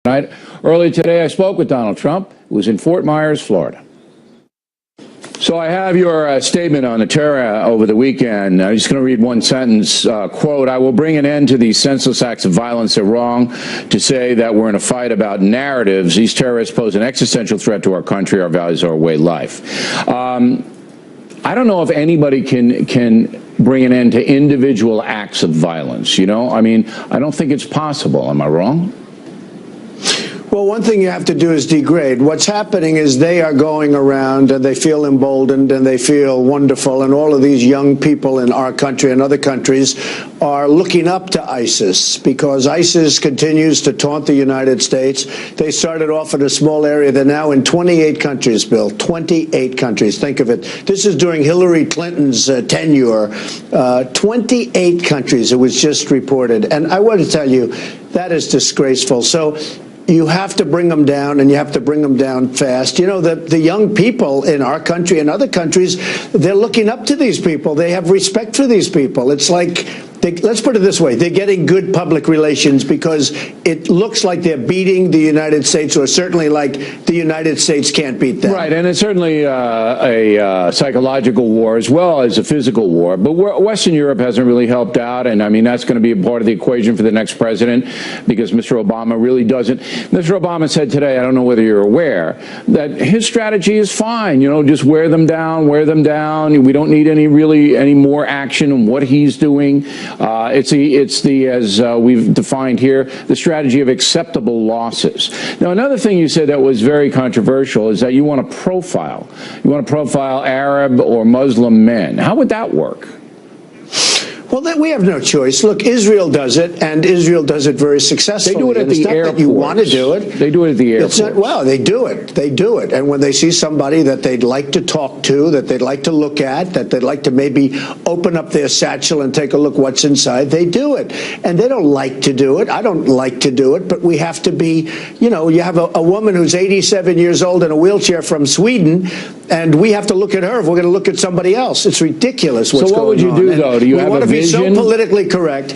Earlier today, I spoke with Donald Trump, who was in Fort Myers, Florida. So I have your statement on the terror over the weekend. I'm just going to read one sentence. Quote, "I will bring an end to these senseless acts of violence. They're wrong to say that we're in a fight about narratives. These terrorists pose an existential threat to our country, our values, our way of life." I don't know if anybody can bring an end to individual acts of violence. You know, I mean, I don't think it's possible. Am I wrong? Well, one thing you have to do is degrade. What's happening is they are going around and they feel emboldened and they feel wonderful. And all of these young people in our country and other countries are looking up to ISIS because ISIS continues to taunt the United States. They started off in a small area. They're now in 28 countries, Bill. 28 countries. Think of it. This is during Hillary Clinton's tenure. 28 countries. It was just reported. And I want to tell you, that is disgraceful. So you have to bring them down, and you have to bring them down fast. You know, the young people in our country and other countries, they're looking up to these people. They have respect for these people. It's like, let's put it this way, they're getting good public relations because it looks like they're beating the United States, or certainly like the United States can't beat them. Right, and it's certainly a psychological war as well as a physical war. But Western Europe hasn't really helped out, and I mean, that's going to be a part of the equation for the next president because Mr. Obama really doesn't. Mr. Obama said today, I don't know whether you're aware, that his strategy is fine. You know, just wear them down, wear them down. We don't need any more action on what he's doing. It's the as we've defined here, the strategy of acceptable losses. Now, another thing you said that was very controversial is that you want to profile. You want to profile Arab or Muslim men. How would that work? Well, we have no choice. Look, Israel does it, and Israel does it very successfully. They do it at the airport. You want to do it. They do it at the airport. Well, they do it. They do it. And when they see somebody that they'd like to talk to, that they'd like to look at, that they'd like to maybe open up their satchel and take a look what's inside, they do it. And they don't like to do it. I don't like to do it, but we have to be, you know, you have a woman who's 87 years old in a wheelchair from Sweden, and we have to look at her if we're going to look at somebody else. It's ridiculous what's going on. So what would you do, though? Do you have a vision? So politically correct.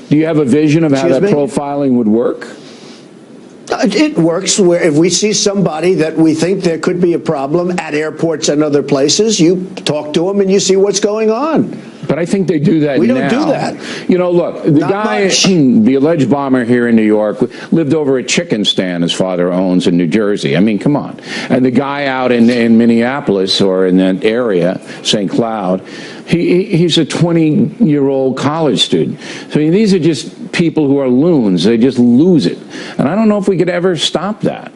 Do you have a vision of how that profiling would work? It works where if we see somebody that we think there could be a problem at airports and other places, you talk to them and you see what's going on. But I think they do that now. We don't do that. You know, look, the guy, the alleged bomber here in New York, lived over a chicken stand his father owns in New Jersey. I mean, come on. And the guy out in Minneapolis or in that area, St. Cloud, he's a 20-year-old college student. So these are just people who are loons. They just lose it. And I don't know if we could ever stop that.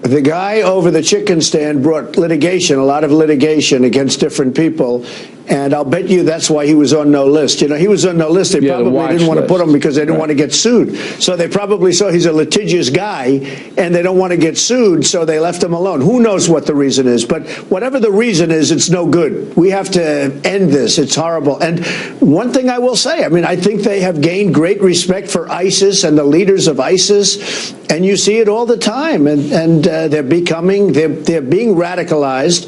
The guy over the chicken stand brought litigation, a lot of litigation against different people, and I'll bet you that's why he was on no list. You know, he was on no list. They probably didn't want to put him because they didn't want to get sued. So they probably saw he's a litigious guy, and they don't want to get sued, so they left him alone. Who knows what the reason is? But whatever the reason is, it's no good. We have to end this. It's horrible. And one thing I will say, I mean, I think they have gained great respect for ISIS and the leaders of ISIS, and you see it all the time. And they're being radicalized.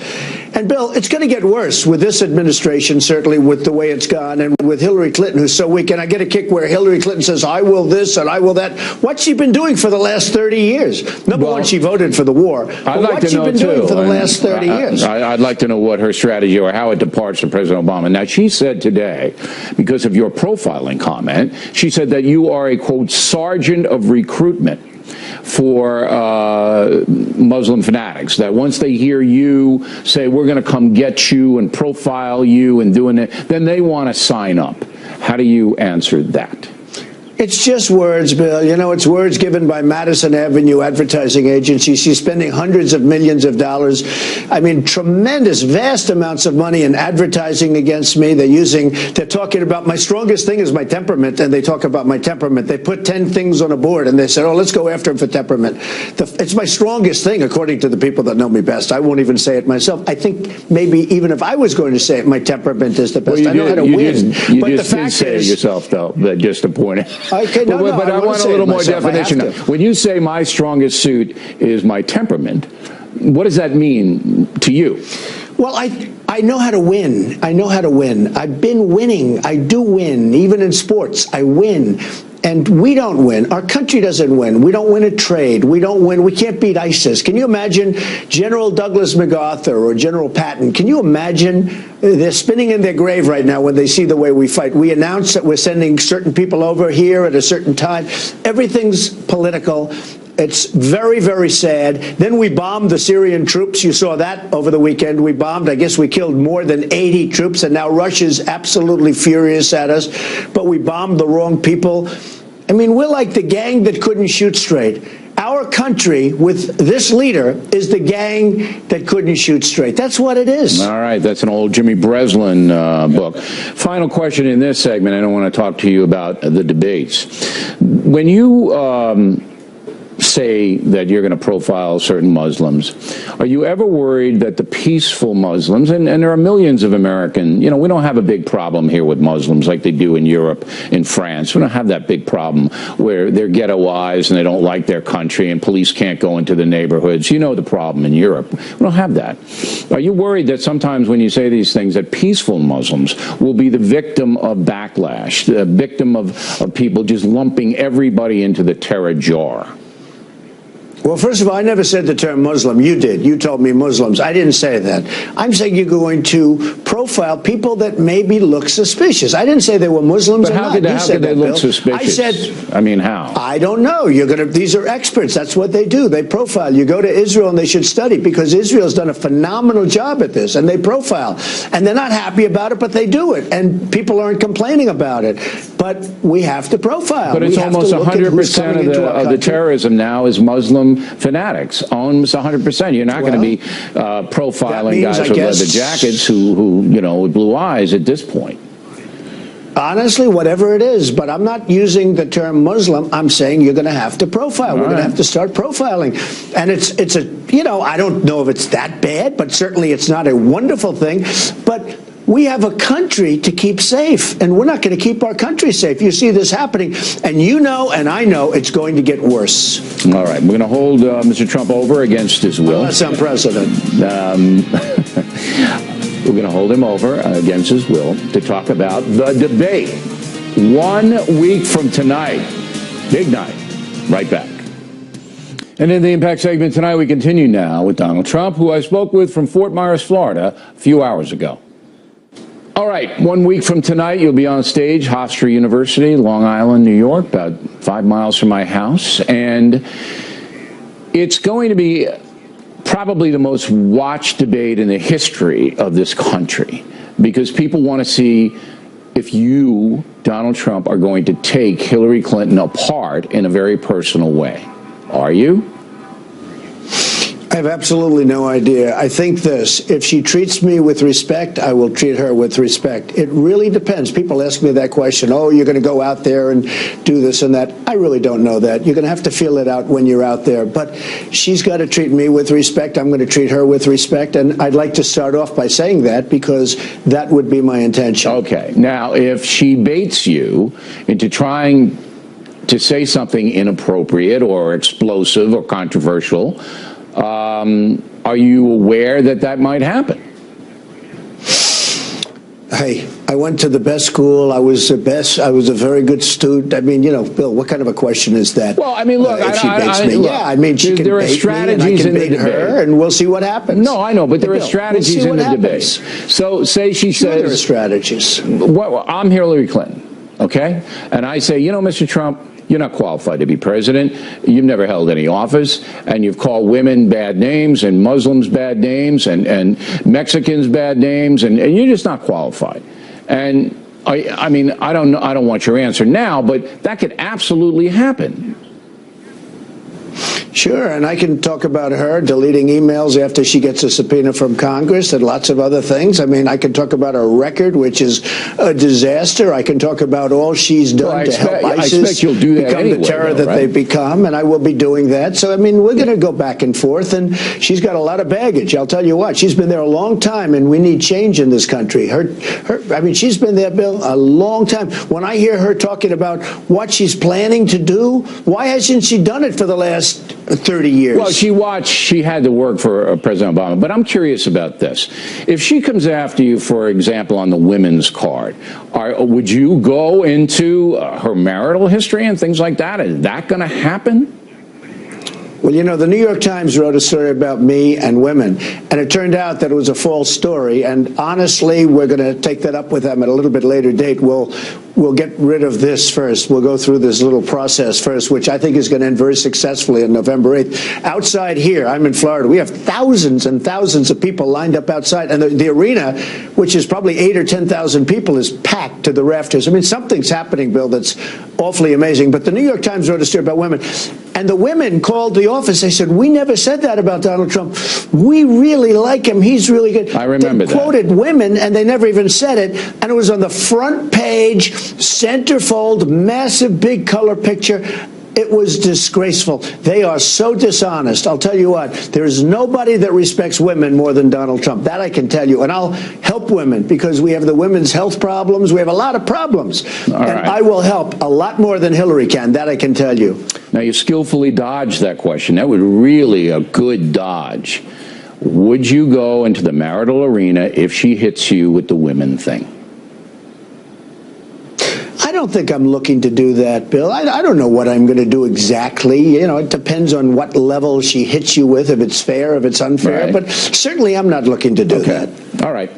And, Bill, it's going to get worse with this administration, certainly with the way it's gone, and with Hillary Clinton, who's so weak. And I get a kick where Hillary Clinton says, I will this and I will that. What's she been doing for the last 30 years? Number one, she voted for the war. But what's she been doing for the last 30 years? I'd like to know what her strategy or how it departs from President Obama. Now, she said today, because of your profiling comment, she said that you are a, quote, sergeant of recruitment for Muslim fanatics, that once they hear you say, we're going to come get you and profile you and doing it, then they want to sign up. How do you answer that? It's just words, Bill. You know, it's words given by Madison Avenue Advertising Agency. She's spending hundreds of millions of dollars. I mean, tremendous, vast amounts of money in advertising against me. They're talking about my strongest thing is my temperament, and they talk about my temperament. They put 10 things on a board, and they said, oh, let's go after him for temperament. It's my strongest thing, according to the people that know me best. I won't even say it myself. I think maybe even if I was going to say it, my temperament is the best. Well, I know how to win. You just did say it yourself, though, just to point out. Okay, no, but I want a little more definition. When you say my strongest suit is my temperament, what does that mean to you? Well, I know how to win. I know how to win. I've been winning. I do win. Even in sports, I win. and we don't win. Our country doesn't win. We don't win a trade. We don't win. We can't beat ISIS. Can you imagine General Douglas MacArthur or General Patton? Can you imagine? They're spinning in their grave right now when they see the way we fight. We announce that we're sending certain people over here at a certain time. Everything's political. It's very, very sad. Then we bombed the Syrian troops. You saw that over the weekend. We bombed. I guess we killed more than 80 troops, and now Russia's absolutely furious at us. But we bombed the wrong people. I mean, we're like the gang that couldn't shoot straight. Our country, with this leader, is the gang that couldn't shoot straight. That's what it is. All right. That's an old Jimmy Breslin book. Final question in this segment. I don't want to talk to you about the debates. When you say that you're going to profile certain Muslims, are you ever worried that the peaceful Muslims, and there are millions of American, we don't have a big problem here with Muslims like they do in Europe, in France. We don't have that big problem where they're ghettoized and they don't like their country and police can't go into the neighborhoods. You know the problem in Europe. We don't have that. Are you worried that sometimes when you say these things that peaceful Muslims will be the victim of backlash, the victim of people just lumping everybody into the terror jar? Well, first of all, I never said the term Muslim. You did. You told me Muslims. I didn't say that. I'm saying you're going to profile people that maybe look suspicious. I didn't say they were Muslims. But how could they look suspicious? I said, I mean, how? I don't know. These are experts. That's what they do. They profile. You go to Israel and they should study, because Israel's done a phenomenal job at this, and they profile. And they're not happy about it, but they do it. And people aren't complaining about it. But we have to profile. But it's almost 100% of the terrorism now is Muslim fanatics, almost 100%. You're not going to be profiling guys with leather jackets who with blue eyes at this point. Honestly, whatever it is, but I'm not using the term Muslim. I'm saying you're going to have to profile. We're going to have to start profiling. And it's I don't know if it's that bad, but certainly it's not a wonderful thing. But we have a country to keep safe, and we're not going to keep our country safe. You see this happening, and you know and I know it's going to get worse. All right. We're going to hold Mr. Trump over against his will. Unless I'm president. We're going to hold him over against his will to talk about the debate 1 week from tonight. Big night. Right back. And in the Impact segment tonight, we continue now with Donald Trump, who I spoke with from Fort Myers, Florida, a few hours ago. All right, 1 week from tonight, you'll be on stage, Hofstra University, Long Island, New York, about 5 miles from my house. And it's going to be probably the most watched debate in the history of this country, because people want to see if you, Donald Trump, are going to take Hillary Clinton apart in a very personal way. Are you? I have absolutely no idea. I think this: if she treats me with respect, I will treat her with respect. It really depends. People ask me that question. Oh, you're going to go out there and do this and that. I really don't know that. You're going to have to feel it out when you're out there. But she's got to treat me with respect. I'm going to treat her with respect. And I'd like to start off by saying that, because that would be my intention. Okay. Now, if she baits you into trying to say something inappropriate or explosive or controversial, are you aware that that might happen? Hey, I went to the best school. I was the best. I was a very good student. I mean, Bill, what kind of a question is that? Well, I mean, look, if she baits me, look, yeah, I mean, she can there are bait strategies me and I can in the bait debate, her, and we'll see what happens. No, I know, but there are strategies in the debate. So, say she says, there are strategies. Well, I'm Hillary Clinton, okay, and I say, Mr. Trump, you're not qualified to be president. You've never held any office, and you've called women bad names and Muslims bad names and Mexicans bad names, and you're just not qualified. And I mean, I don't want your answer now, but that could absolutely happen. Sure, and I can talk about her deleting emails after she gets a subpoena from Congress and lots of other things. I mean, I can talk about her record, which is a disaster. I can talk about all she's done to help ISIS become the terror that they've become, and I will be doing that. So, I mean, we're going to go back and forth, and she's got a lot of baggage. I'll tell you what, she's been there a long time, and we need change in this country. I mean, she's been there, Bill, a long time. When I hear her talking about what she's planning to do, why hasn't she done it for the last 30 years. Well, she had to work for President Obama, but I'm curious about this. If she comes after you, for example, on the women's card, would you go into her marital history and things like that? Is that going to happen? Well, you know, the New York Times wrote a story about me and women, and it turned out that it was a false story. And honestly, we're going to take that up with them at a little bit later date. We'll get rid of this first. We'll go through this little process first, which I think is going to end very successfully on November 8th. Outside here, I'm in Florida, we have thousands and thousands of people lined up outside, and the arena, which is probably 8,000 or 10,000 people, is packed to the rafters. I mean, something's happening, Bill, that's awfully amazing. But the New York Times wrote a story about women, and the women called the office. They said, we never said that about Donald Trump. We really like him. He's really good. I remember that. They quoted women, and they never even said it, and it was on the front page, centerfold, massive, big color picture. It was disgraceful. They are so dishonest. I'll tell you what, there is nobody that respects women more than Donald Trump. That I can tell you. And I'll help women because we have the women's health problems. We have a lot of problems. I will help a lot more than Hillary can. That I can tell you. Now, you skillfully dodged that question. That was really a good dodge. Would you go into the marital arena if she hits you with the women thing? I don't think I'm looking to do that, Bill. I don't know what I'm going to do exactly. You know, it depends on what level she hits you with, if it's fair, if it's unfair. Right. But certainly I'm not looking to do that. All right.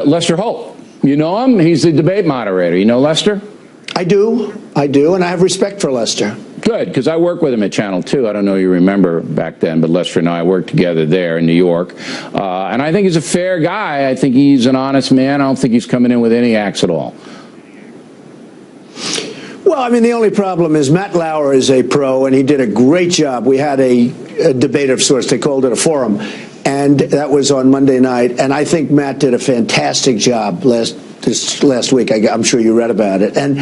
Lester Holt, you know him? He's the debate moderator. You know Lester? I do, and I have respect for Lester. Good, because I worked with him at Channel 2. I don't know if you remember back then, but Lester and I worked together there in New York. And I think he's a fair guy. I think he's an honest man. I don't think he's coming in with any acts at all. Well, I mean, the only problem is Matt Lauer is a pro, and he did a great job. We had a debate of sorts. They called it a forum, and that was on Monday night. And I think Matt did a fantastic job last week. I'm sure you read about it. And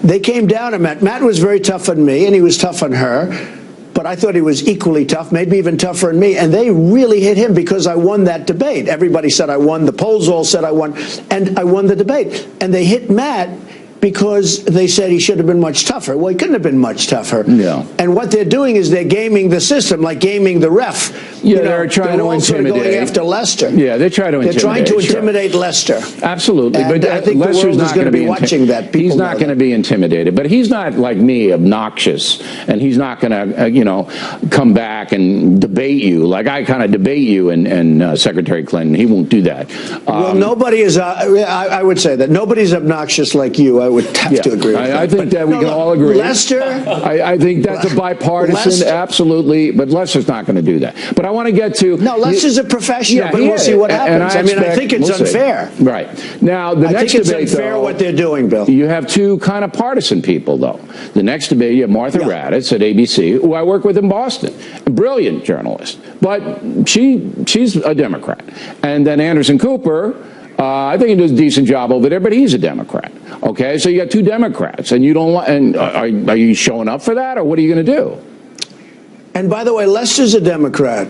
they came down on Matt. Matt was very tough on me, and he was tough on her. But I thought he was equally tough, maybe even tougher on me. And they really hit him because I won that debate. Everybody said I won. The polls all said I won. And I won the debate. And they hit Matt because they said he should have been much tougher. Well, he couldn't have been much tougher. Yeah. And what they're doing is they're gaming the system, like gaming the ref. Yeah, they're trying to intimidate. Going after Lester. Yeah, they try to intimidate. They're trying to intimidate Lester. Absolutely. And but I think Lester's the world not is going to be watching that. He's not going to be intimidated. But he's not like me, obnoxious, and he's not going to, come back and debate you like I kind of debate you and Secretary Clinton. He won't do that. Well, nobody is. I would say that nobody's obnoxious like you. I would have to agree with that. I think that we can all agree. Lester. I think that's a bipartisan, absolutely. But Lester's not going to do that. But I want to get to. No, Lester's a professional, but we'll see what happens. I think it's unfair. Right. Now, the next debate, I think it's unfair what they're doing, Bill. You have two kind of partisan people, though. The next debate, you have Martha Raddatz at ABC, who I work with in Boston. A brilliant journalist. But she's a Democrat. And then Anderson Cooper, I think he does a decent job over there, but he's a Democrat. Okay, so you got two Democrats, and you don't. And are you showing up for that, or what are you going to do? And by the way, Lester's a Democrat.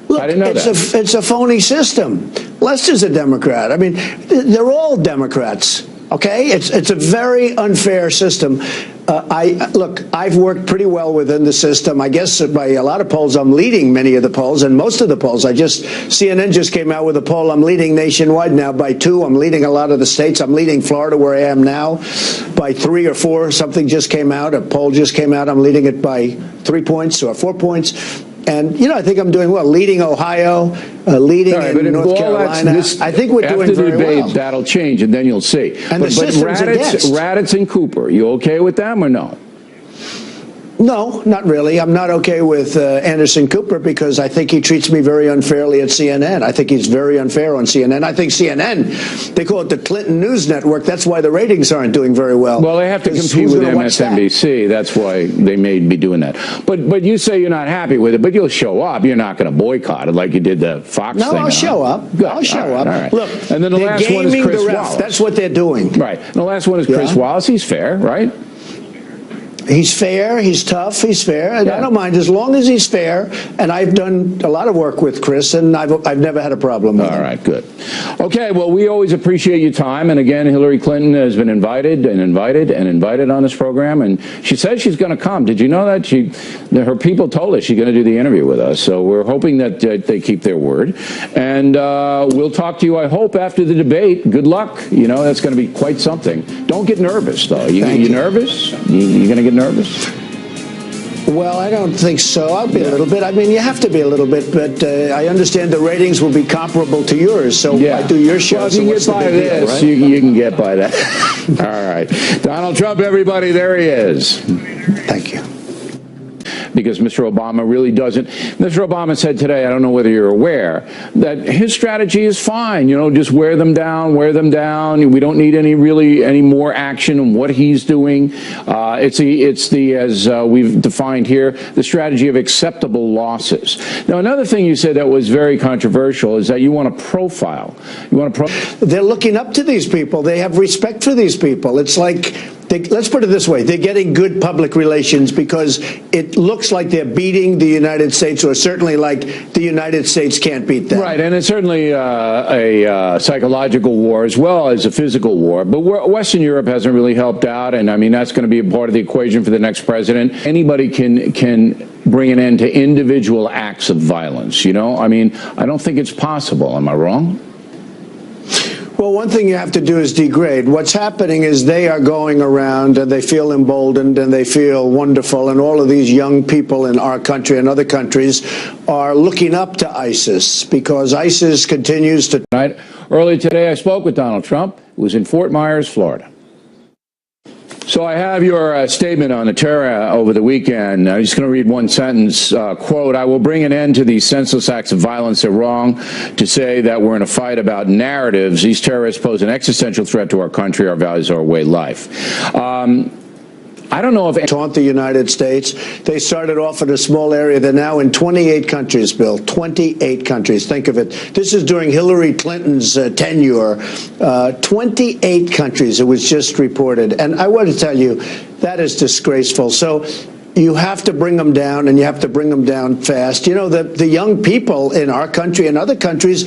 Look, I didn't know that. It's a phony system. Lester's a Democrat. I mean, they're all Democrats. Okay, it's a very unfair system. Look, I've worked pretty well within the system. I guess by a lot of polls, I'm leading many of the polls, and most of the polls. CNN just came out with a poll. I'm leading nationwide now by 2. I'm leading a lot of the states. I'm leading Florida, where I am now, by 3 or 4. Something just came out. A poll just came out. I'm leading it by 3 points or 4 points. And, I think I'm doing well. Leading Ohio, leading in North Carolina. I think we're doing very well. After the debate, that'll change, and then you'll see. And the system's against. Raddatz and Cooper, you okay with them or no? No, not really. I'm not okay with Anderson Cooper because I think he treats me very unfairly at CNN. I think he's very unfair on CNN. I think CNN, they call it the Clinton News Network. That's why the ratings aren't doing very well. Well, they have to compete with MSNBC. That's why they may be doing that. But you say you're not happy with it, but you'll show up. You're not going to boycott it like you did the Fox thing. No, I'll show up. Good. I'll show up. All right. Look, and then the last one is Chris Wallace. That's what they're doing. Right. And the last one is Chris Wallace. He's fair, right? He's fair, he's tough, he's fair, and Yeah. I don't mind as long as he's fair. And I've done a lot of work with Chris, and I've never had a problem with him. All right, good. Okay, well, we always appreciate your time. And again, Hillary Clinton has been invited and invited and invited on this program, and she says she's going to come. Did you know that? Her people told us she's going to do the interview with us, so we're hoping that they keep their word. And we'll talk to you, I hope, after the debate. Good luck. You know, that's going to be quite something. Don't get nervous, though. You nervous? You going to get nervous? Well, I don't think so. I'll be a little bit. I mean, you have to be a little bit, but I understand the ratings will be comparable to yours. So I do your show. Well, if so you what's can get the by big deal, this, right? you can get by that. All right. Donald Trump, everybody, there he is. Thank you. Because Mr. Obama really doesn't. Mr. Obama said today, I don't know whether you're aware, that his strategy is fine. You know, just wear them down, wear them down. We don't need any more action on what he's doing. It's the as we've defined here, the strategy of acceptable losses. Now, another thing you said that was very controversial is that you want to profile. They're looking up to these people. They have respect for these people. It's like, let's put it this way. They're getting good public relations because it looks like they're beating the United States, or certainly like the United States can't beat them. Right, and it's certainly a psychological war as well as a physical war. But Western Europe hasn't really helped out, and I mean that's going to be a part of the equation for the next president. Anybody can bring an end to individual acts of violence. You know, I mean, I don't think it's possible. Am I wrong? Well, one thing you have to do is degrade. What's happening is they are going around and they feel emboldened and they feel wonderful. And all of these young people in our country and other countries are looking up to ISIS because ISIS continues to. Earlier today, I spoke with Donald Trump, who was in Fort Myers, Florida. So I have your statement on the terror over the weekend. I'm just going to read one sentence. Quote, I will bring an end to these senseless acts of violence. They're wrong to say that we're in a fight about narratives. These terrorists pose an existential threat to our country, our values, our way of life. I don't know if taunt the United States. They started off in a small area. They're now in 28 countries, Bill. 28 countries. Think of it. This is during Hillary Clinton's tenure. 28 countries, it was just reported. And I want to tell you, that is disgraceful. So you have to bring them down, and you have to bring them down fast. You know, the young people in our country and other countries